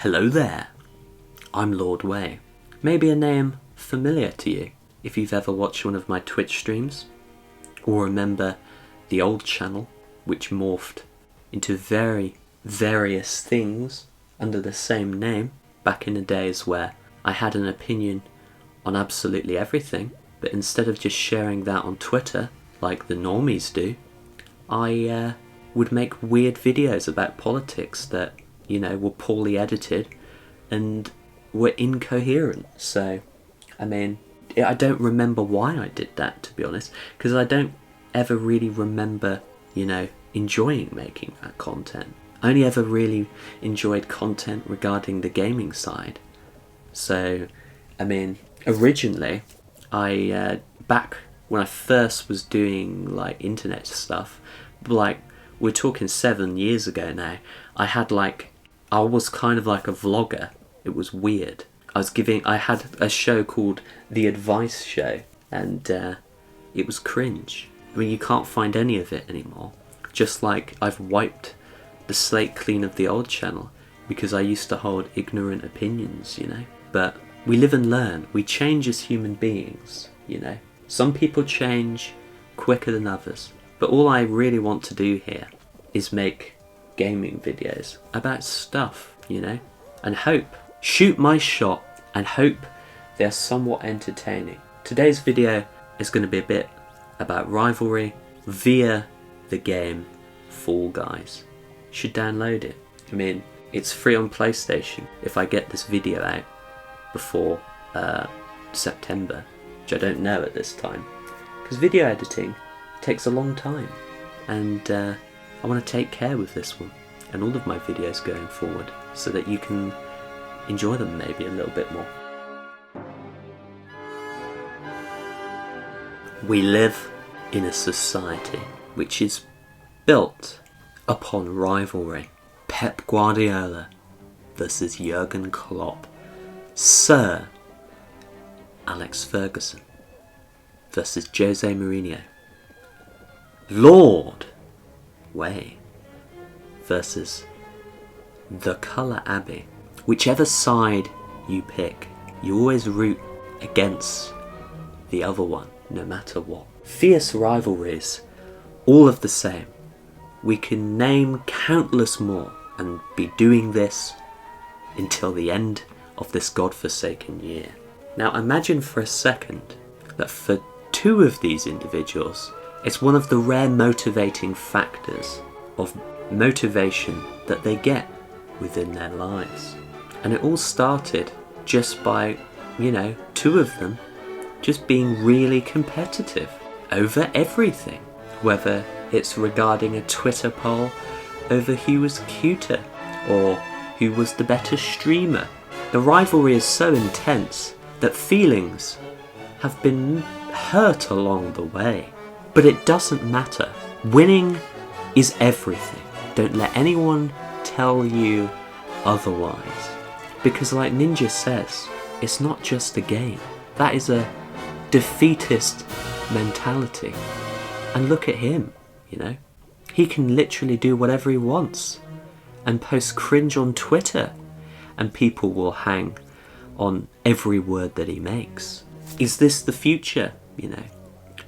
Hello there, I'm Lord Way. Maybe a name familiar to you if you've ever watched one of my Twitch streams, or remember the old channel which morphed into very various things under the same name back in the days where I had an opinion on absolutely everything, but instead of just sharing that on Twitter like the normies do, I would make weird videos about politics that, you know, were poorly edited and were incoherent. So, I mean, I don't remember why I did that, to be honest, because I don't ever really remember, you know, enjoying making that content. I only ever really enjoyed content regarding the gaming side. So, I mean, originally, back when I first was doing, like, internet stuff, like, we're talking 7 years ago now, I was kind of like a vlogger. It was weird. I had a show called The Advice Show, and it was cringe. I mean, you can't find any of it anymore. Just like I've wiped the slate clean of the old channel because I used to hold ignorant opinions, you know. But we live and learn. We change as human beings, you know. Some people change quicker than others. But all I really want to do here is make gaming videos about stuff, you know, and shoot my shot and hope they're somewhat entertaining. Today's video is going to be a bit about Rivalry via the game Fall Guys. You should download it. I mean, it's free on PlayStation if I get this video out before September, which I don't know at this time, because video editing takes a long time, and I want to take care with this one and all of my videos going forward so that you can enjoy them maybe a little bit more. We live in a society which is built upon rivalry. Pep Guardiola versus Jurgen Klopp. Sir Alex Ferguson versus Jose Mourinho. Lord Way versus the Colour Abbey. Whichever side you pick, you always root against the other one, no matter what. Fierce rivalries, all of the same. We can name countless more and be doing this until the end of this godforsaken year. Now imagine for a second that for two of these individuals, it's one of the rare motivating factors of motivation that they get within their lives. And it all started just by, you know, two of them just being really competitive over everything. Whether it's regarding a Twitter poll over who was cuter or who was the better streamer. The rivalry is so intense that feelings have been hurt along the way. But it doesn't matter. Winning is everything. Don't let anyone tell you otherwise. Because like Ninja says, it's not just a game. That is a defeatist mentality. And look at him, you know. He can literally do whatever he wants and post cringe on Twitter, and people will hang on every word that he makes. Is this the future, you know?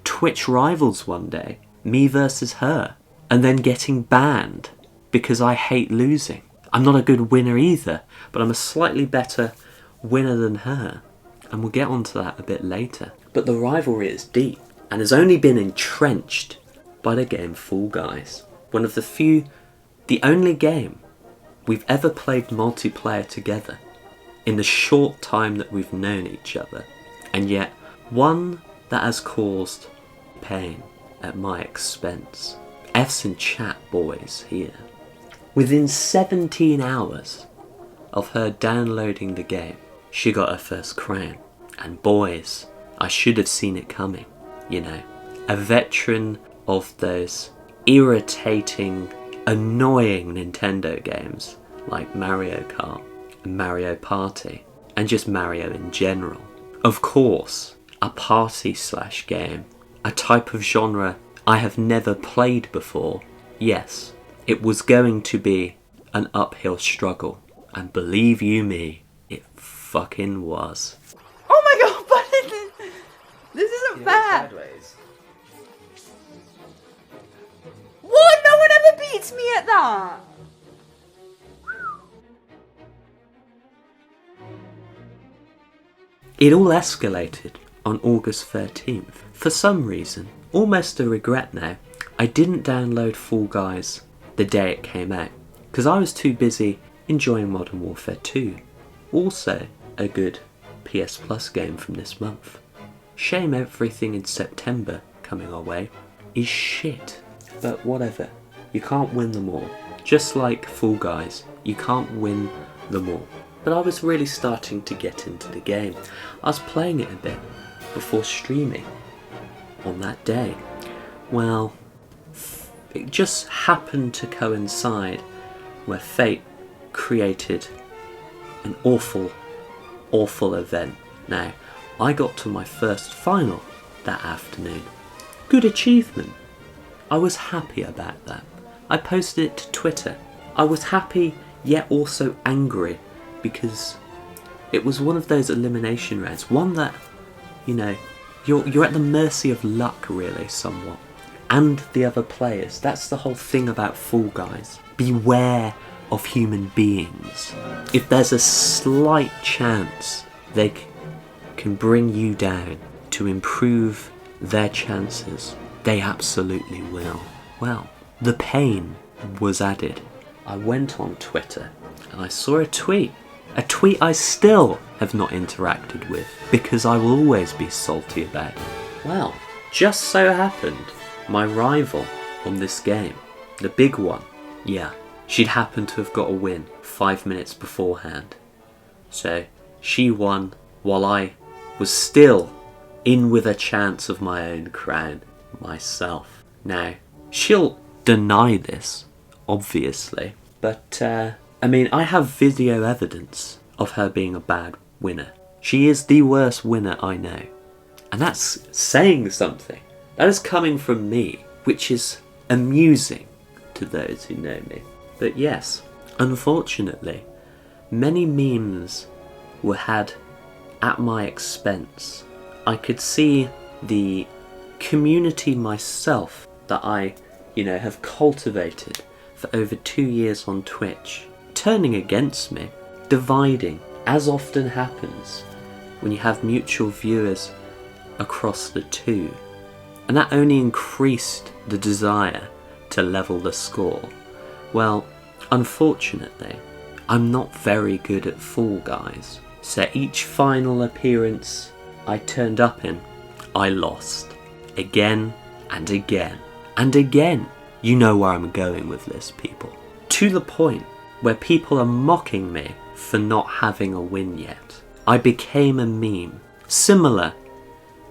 Twitch rivals one day, me versus her, and then getting banned because I hate losing. I'm not a good winner either, but I'm a slightly better winner than her, and we'll get onto that a bit later. But the rivalry is deep and has only been entrenched by the game Fall Guys. One of the only game we've ever played multiplayer together in the short time that we've known each other, and yet one that has caused pain at my expense. F's in chat, boys, here. Within 17 hours of her downloading the game, she got her first crown. And boys, I should have seen it coming, you know. A veteran of those irritating, annoying Nintendo games like Mario Kart, Mario Party, and just Mario in general. Of course, a party/game, a type of genre I have never played before. Yes, it was going to be an uphill struggle. And believe you me, it fucking was. Oh my god, but this isn't fair. Sideways. What? No one ever beats me at that. It all escalated on August 13th. For some reason, almost a regret now, I didn't download Fall Guys the day it came out, because I was too busy enjoying Modern Warfare 2. Also, a good PS Plus game from this month. Shame everything in September coming our way is shit. But whatever, you can't win them all. Just like Fall Guys, you can't win them all. But I was really starting to get into the game. I was playing it a bit before streaming on that day. Well, it just happened to coincide where fate created an awful, awful event. Now, I got to my first final that afternoon. Good achievement. I was happy about that. I posted it to Twitter. I was happy yet also angry, because it was one of those elimination rounds. One that, you know, you're at the mercy of luck, really, somewhat. And the other players. That's the whole thing about Fall Guys. Beware of human beings. If there's a slight chance they can bring you down to improve their chances, they absolutely will. Well, the pain was added. I went on Twitter and I saw a tweet I still have not interacted with, because I will always be salty about it. Well, just so happened, my rival on this game, the big one, yeah, she'd happened to have got a win 5 minutes beforehand. So she won while I was still in with a chance of my own crown myself. Now, she'll deny this, obviously, but I mean, I have video evidence of her being a bad winner. She is the worst winner I know. And that's saying something. That is coming from me, which is amusing to those who know me. But yes, unfortunately, many memes were had at my expense. I could see the community myself that I, have cultivated for over 2 years on Twitch turning against me, dividing, as often happens when you have mutual viewers across the two. And that only increased the desire to level the score. Well, unfortunately, I'm not very good at Fall Guys, so each final appearance I turned up in, I lost. Again and again and again. You know where I'm going with this, people. To the point where people are mocking me for not having a win yet. I became a meme, similar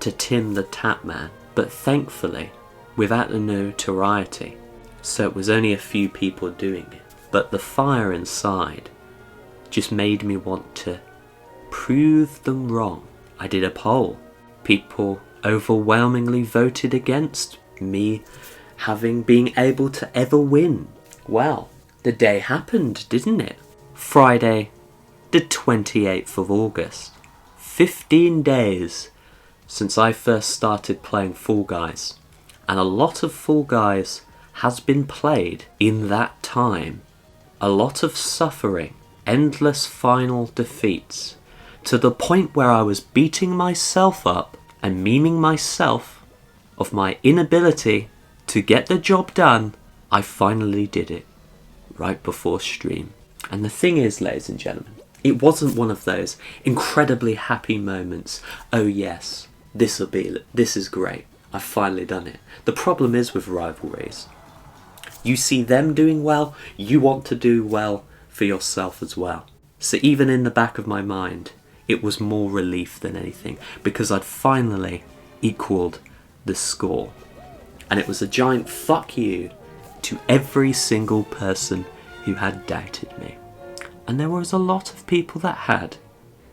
to Tim the Tap Man, but thankfully without the notoriety, so it was only a few people doing it. But the fire inside just made me want to prove them wrong. I did a poll. People overwhelmingly voted against me being able to ever win. Well, the day happened, didn't it? Friday, the 28th of August. 15 days since I first started playing Fall Guys. And a lot of Fall Guys has been played in that time. A lot of suffering, endless final defeats, to the point where I was beating myself up and memeing myself of my inability to get the job done. I finally did it right before stream. And the thing is, ladies and gentlemen, it wasn't one of those incredibly happy moments. Oh yes, this is great. I've finally done it. The problem is with rivalries. You see them doing well, you want to do well for yourself as well. So even in the back of my mind, it was more relief than anything, because I'd finally equalled the score. And it was a giant fuck you to every single person who had doubted me. And there was a lot of people that had,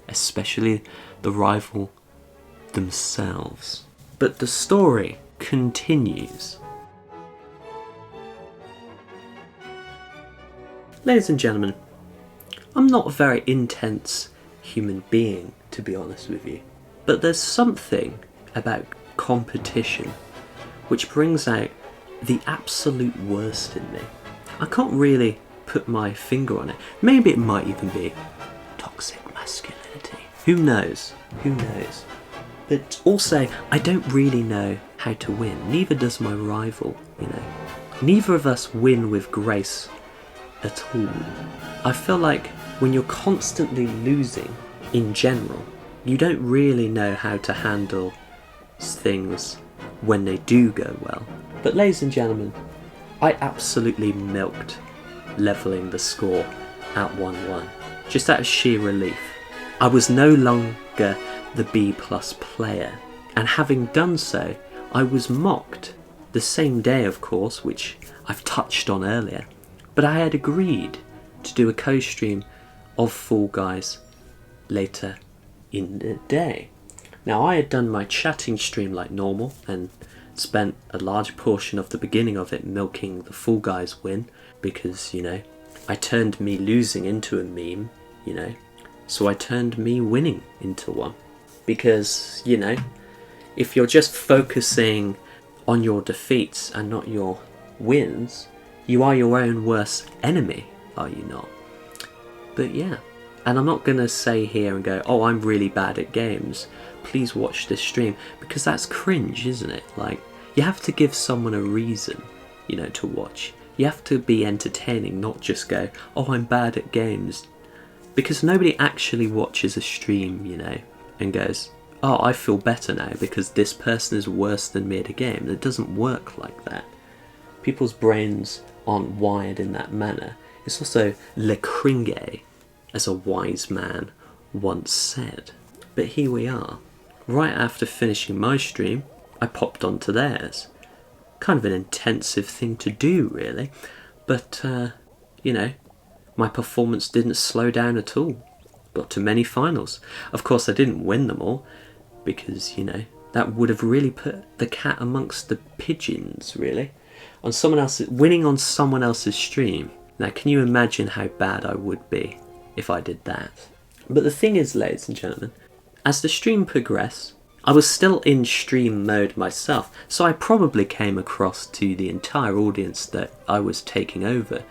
especially the rival themselves. But the story continues. Ladies and gentlemen, I'm not a very intense human being, to be honest with you. But there's something about competition which brings out the absolute worst in me. I can't really put my finger on it. Maybe it might even be toxic masculinity. Who knows? Who knows? But also, I don't really know how to win. Neither does my rival, you know. Neither of us win with grace at all. I feel like when you're constantly losing in general, you don't really know how to handle things when they do go well. But ladies and gentlemen, I absolutely milked levelling the score at 1-1, just out of sheer relief. I was no longer the B+ player, and having done so, I was mocked the same day, of course, which I've touched on earlier, but I had agreed to do a co-stream of Fall Guys later in the day. Now, I had done my chatting stream like normal and spent a large portion of the beginning of it milking the Fall Guys win because, you know, I turned me losing into a meme, you know, so I turned me winning into one. Because, you know, if you're just focusing on your defeats and not your wins, you are your own worst enemy, are you not? But yeah, and I'm not going to say here and go, oh, I'm really bad at games, please watch this stream, because that's cringe, isn't it? Like, you have to give someone a reason, you know, to watch. You have to be entertaining, not just go, oh, I'm bad at games. Because nobody actually watches a stream, you know, and goes, oh, I feel better now because this person is worse than me at a game. It doesn't work like that. People's brains aren't wired in that manner. It's also le cringe, as a wise man once said. But here we are. Right after finishing my stream, I popped onto theirs. Kind of an intensive thing to do, really. But, you know, my performance didn't slow down at all. Got to many finals. Of course, I didn't win them all, because, you know, that would have really put the cat amongst the pigeons, really. On someone else's, winning on someone else's stream. Now, can you imagine how bad I would be if I did that? But the thing is, ladies and gentlemen, as the stream progressed, I was still in stream mode myself, so I probably came across to the entire audience that I was taking over.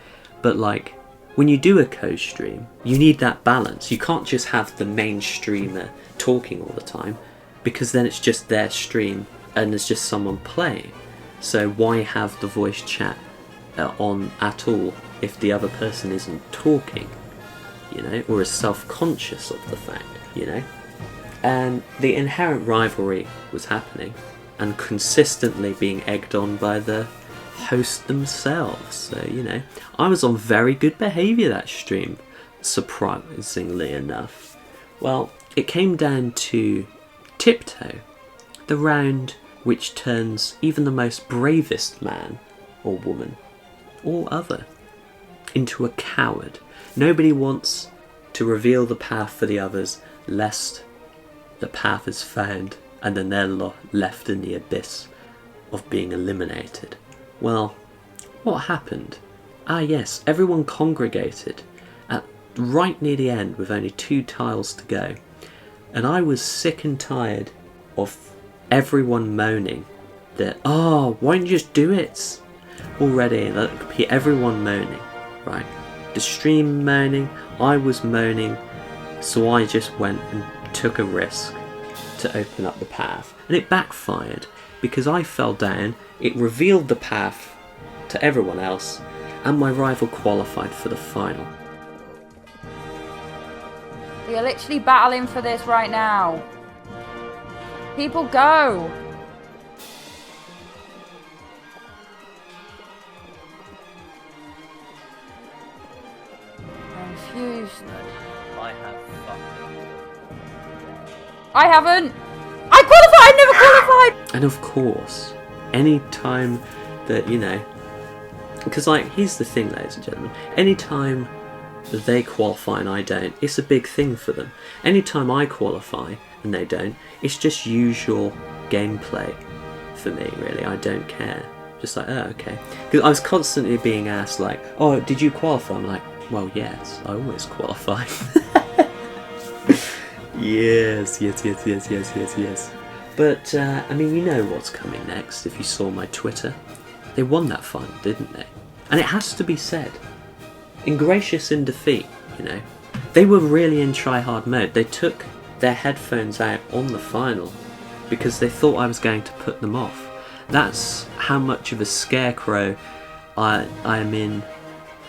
But like, when you do a co-stream, you need that balance. You can't just have the main streamer talking all the time, because then it's just their stream and there's just someone playing. So why have the voice chat on at all if the other person isn't talking, you know, or is self-conscious of the fact, you know? And the inherent rivalry was happening and consistently being egged on by the host themselves. So, you know, I was on very good behaviour that stream, surprisingly enough. Well, it came down to Tiptoe, the round which turns even the most bravest man or woman or other into a coward. Nobody wants to reveal the path for the others, lest the path is found and then they're left in the abyss of being eliminated. Well, what happened? Ah yes, everyone congregated at right near the end with only 2 tiles to go, and I was sick and tired of everyone moaning that, oh, why don't you just do it? Already, everyone moaning, right? The stream moaning, I was moaning, so I just went and took a risk to open up the path. And it backfired, because I fell down, it revealed the path to everyone else, and my rival qualified for the final. We are literally battling for this right now. People go! I'm confused. I have fucking... I haven't! I qualified! I never qualified! And of course, any time that, you know, because like, here's the thing, ladies and gentlemen, any time they qualify and I don't, it's a big thing for them. Anytime I qualify and they don't, it's just usual gameplay for me, really. I don't care. Just like, oh, okay. Because I was constantly being asked, like, oh, did you qualify? I'm like, Well, yes, I always qualify. Yes. But, I mean, you know what's coming next if you saw my Twitter. They won that final, didn't they? And it has to be said, ingracious in defeat, you know. They were really in try-hard mode. They took their headphones out on the final because they thought I was going to put them off. That's how much of a scarecrow I am in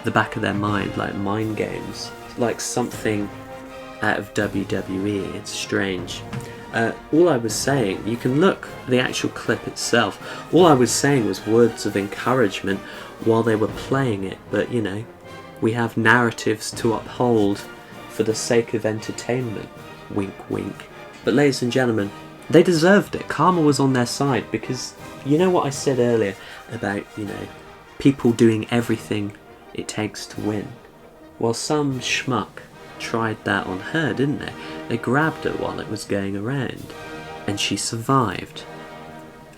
the back of their mind, like mind games. Like something out of WWE, it's strange. All I was saying, you can look at the actual clip itself, all I was saying was words of encouragement while they were playing it, but you know, we have narratives to uphold for the sake of entertainment, wink wink. But ladies and gentlemen, they deserved it. Karma was on their side, because you know what I said earlier about, you know, people doing everything it takes to win? Well, some schmuck tried that on her, didn't they? They grabbed her while it was going around, and she survived.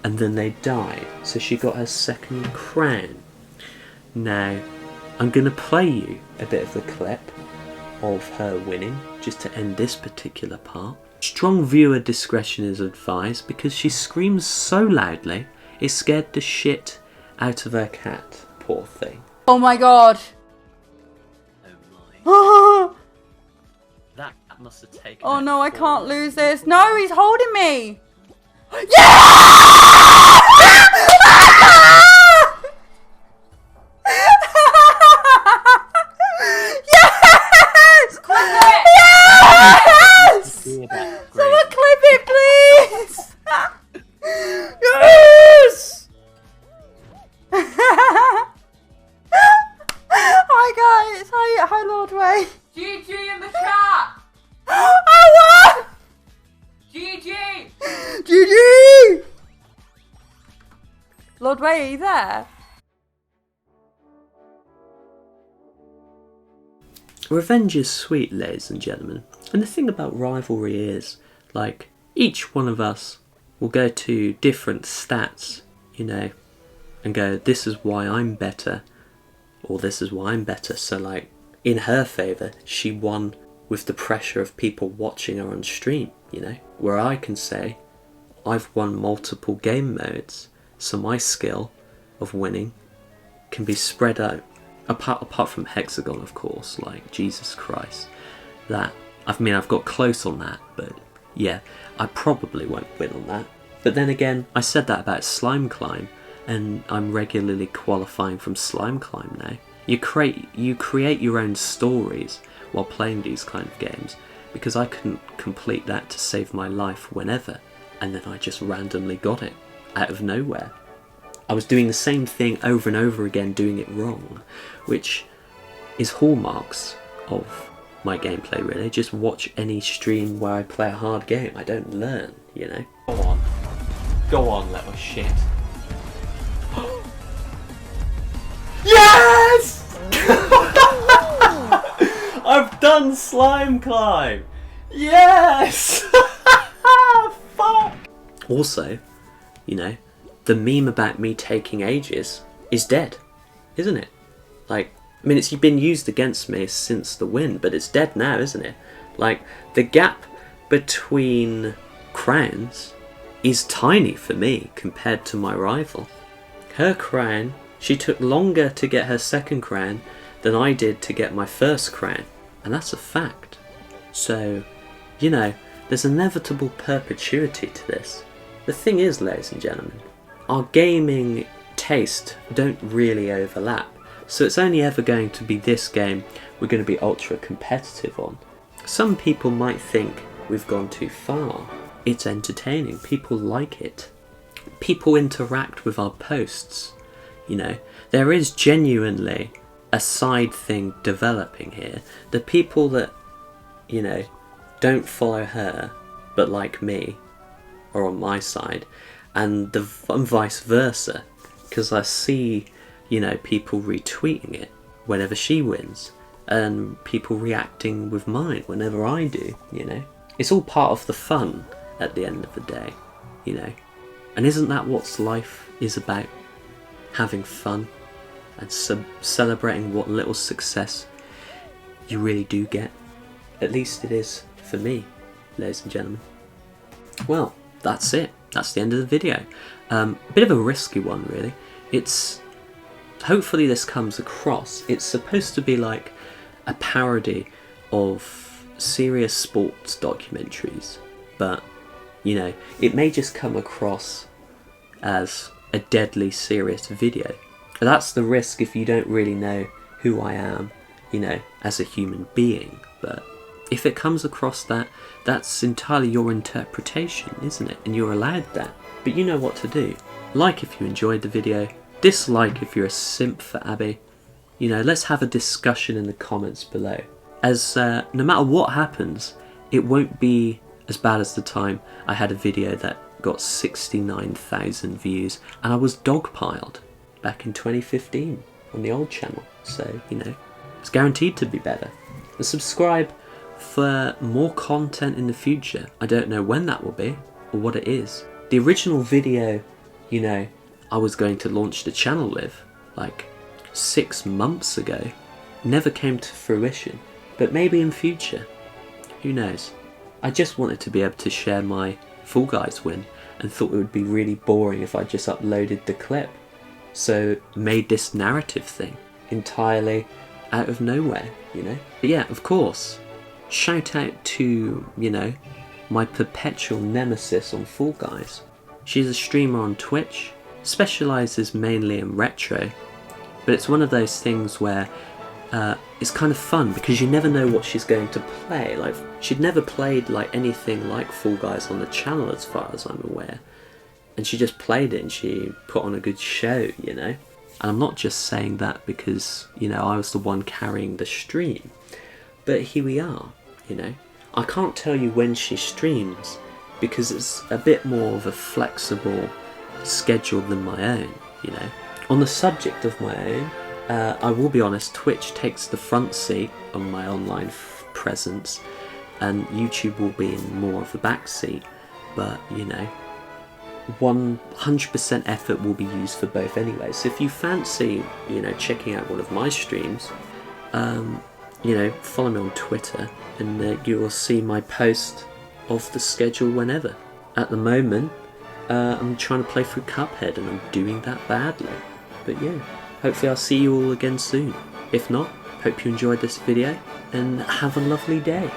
And then they died, so she got her second crown. Now, I'm going to play you a bit of the clip of her winning, just to end this particular part. Strong viewer discretion is advised, because she screams so loudly, it scared the shit out of her cat. Poor thing. Oh my god! Oh my. That must have taken... Oh no, I can't lose this. No, he's holding me! Yeah! Yes! Clip it! Yes! Someone clip it, please! Yes! Hi guys, hi Lord Way. GG in the chat! I won! GG! GG! Lord Way, are you there? Revenge is sweet, ladies and gentlemen. And the thing about Rivalry is, like, each one of us will go to different stats, you know, and go, this is why I'm better, or this is why I'm better. So, like, in her favour, she won with the pressure of people watching her on stream, you know, where I can say, I've won multiple game modes, so my skill of winning can be spread out. Apart from Hexagon, of course, like, Jesus Christ. That, I mean, I've got close on that, but yeah, I probably won't win on that. But then again, I said that about Slime Climb, and I'm regularly qualifying from Slime Climb now. You create your own stories while playing these kind of games, because I couldn't complete that to save my life whenever, and then I just randomly got it, out of nowhere. I was doing the same thing over and over again, doing it wrong, which is hallmarks of my gameplay, really. Just watch any stream where I play a hard game. I don't learn, you know. Go on, little shit. Yes! I've done Slime Climb! Yes! Fuck! Also, you know, the meme about me taking ages is dead, isn't it? Like, I mean, it's been used against me since the win, but it's dead now, isn't it? Like, the gap between crowns is tiny for me compared to my rival. Her crown, she took longer to get her second crown than I did to get my first crown, and that's a fact. So, you know, there's inevitable perpetuity to this. The thing is, ladies and gentlemen, our gaming taste don't really overlap, so it's only ever going to be this game we're going to be ultra competitive on. Some people might think we've gone too far. It's entertaining, people like it. People interact with our posts, you know. There is genuinely a side thing developing here. The people that, you know, don't follow her but like me are on my side, and vice versa, because I see, you know, people retweeting it whenever she wins, and people reacting with mine whenever I do, you know. It's all part of the fun at the end of the day, you know. And isn't that what life is about? Having fun and celebrating what little success you really do get. At least it is for me, ladies and gentlemen. Well, that's it. That's the end of the video. Bit of a risky one, really. Hopefully this comes across. It's supposed to be like a parody of serious sports documentaries, but, you know, it may just come across as a deadly serious video. That's the risk if you don't really know who I am, you know, as a human being. But if it comes across that, that's entirely your interpretation, isn't it? And you're allowed that. But you know what to do. Like if you enjoyed the video, dislike if you're a simp for Abby. You know, let's have a discussion in the comments below. As no matter what happens, it won't be as bad as the time I had a video that got 69,000 views and I was dogpiled back in 2015 on the old channel. So, you know, it's guaranteed to be better. And subscribe for more content in the future. I don't know when that will be or what it is. The original video, you know, I was going to launch the channel with, like 6 months ago, never came to fruition. But maybe in future, who knows. I just wanted to be able to share my Fall Guys win and thought it would be really boring if I just uploaded the clip. So made this narrative thing entirely out of nowhere, you know. But yeah, of course, shout out to, you know, my perpetual nemesis on Fall Guys. She's a streamer on Twitch, specialises mainly in retro, but it's one of those things where it's kind of fun because you never know what she's going to play. Like, she'd never played like anything like Fall Guys on the channel as far as I'm aware, and she just played it and she put on a good show, you know. And I'm not just saying that because, you know, I was the one carrying the stream, but here we are, you know. I can't tell you when she streams because it's a bit more of a flexible schedule than my own, you know. On the subject of my own, I will be honest, Twitch takes the front seat on my online presence and YouTube will be in more of the back seat, but, you know, 100% effort will be used for both anyway. So if you fancy, you know, checking out one of my streams, you know, follow me on Twitter and you will see my post of the schedule whenever. At the moment, I'm trying to play through Cuphead and I'm doing that badly. But yeah, hopefully I'll see you all again soon. If not, hope you enjoyed this video and have a lovely day.